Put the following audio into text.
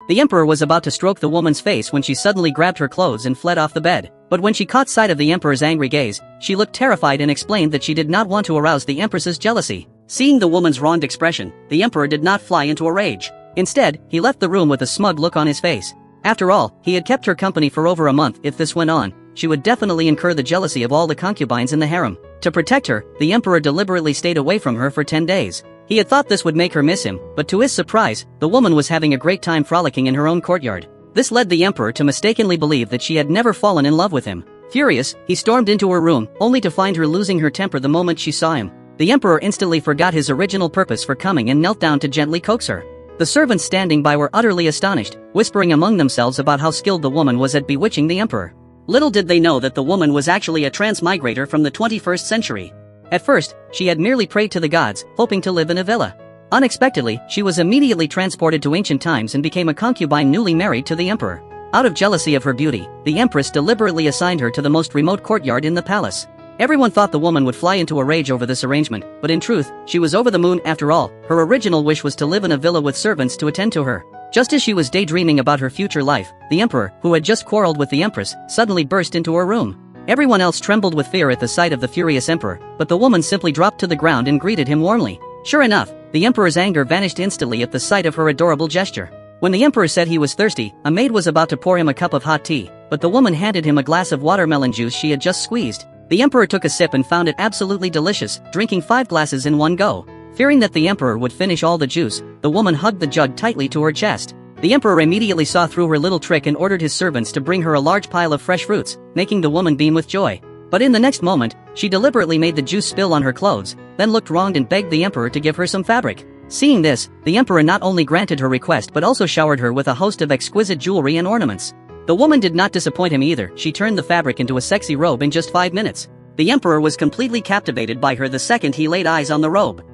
The emperor was about to stroke the woman's face when she suddenly grabbed her clothes and fled off the bed. But when she caught sight of the emperor's angry gaze, she looked terrified and explained that she did not want to arouse the empress's jealousy. Seeing the woman's wronged expression, the emperor did not fly into a rage. Instead, he left the room with a smug look on his face. After all, he had kept her company for over a month. If this went on, she would definitely incur the jealousy of all the concubines in the harem. To protect her, the emperor deliberately stayed away from her for 10 days. He had thought this would make her miss him, but to his surprise, the woman was having a great time frolicking in her own courtyard. This led the emperor to mistakenly believe that she had never fallen in love with him. Furious, he stormed into her room, only to find her losing her temper the moment she saw him. The emperor instantly forgot his original purpose for coming and knelt down to gently coax her. The servants standing by were utterly astonished, whispering among themselves about how skilled the woman was at bewitching the emperor. Little did they know that the woman was actually a transmigrator from the 21st century. At first, she had merely prayed to the gods, hoping to live in a villa. Unexpectedly, she was immediately transported to ancient times and became a concubine newly married to the emperor. Out of jealousy of her beauty, the empress deliberately assigned her to the most remote courtyard in the palace. Everyone thought the woman would fly into a rage over this arrangement, but in truth, she was over the moon. After all, her original wish was to live in a villa with servants to attend to her. Just as she was daydreaming about her future life, the emperor, who had just quarreled with the empress, suddenly burst into her room. Everyone else trembled with fear at the sight of the furious emperor, but the woman simply dropped to the ground and greeted him warmly. Sure enough, the emperor's anger vanished instantly at the sight of her adorable gesture. When the emperor said he was thirsty, a maid was about to pour him a cup of hot tea, but the woman handed him a glass of watermelon juice she had just squeezed. The emperor took a sip and found it absolutely delicious, drinking 5 glasses in one go. Fearing that the emperor would finish all the juice, the woman hugged the jug tightly to her chest. The emperor immediately saw through her little trick and ordered his servants to bring her a large pile of fresh fruits, making the woman beam with joy. But in the next moment, she deliberately made the juice spill on her clothes, then looked wronged and begged the emperor to give her some fabric. Seeing this, the emperor not only granted her request but also showered her with a host of exquisite jewelry and ornaments. The woman did not disappoint him either. She turned the fabric into a sexy robe in just 5 minutes. The emperor was completely captivated by her the second he laid eyes on the robe.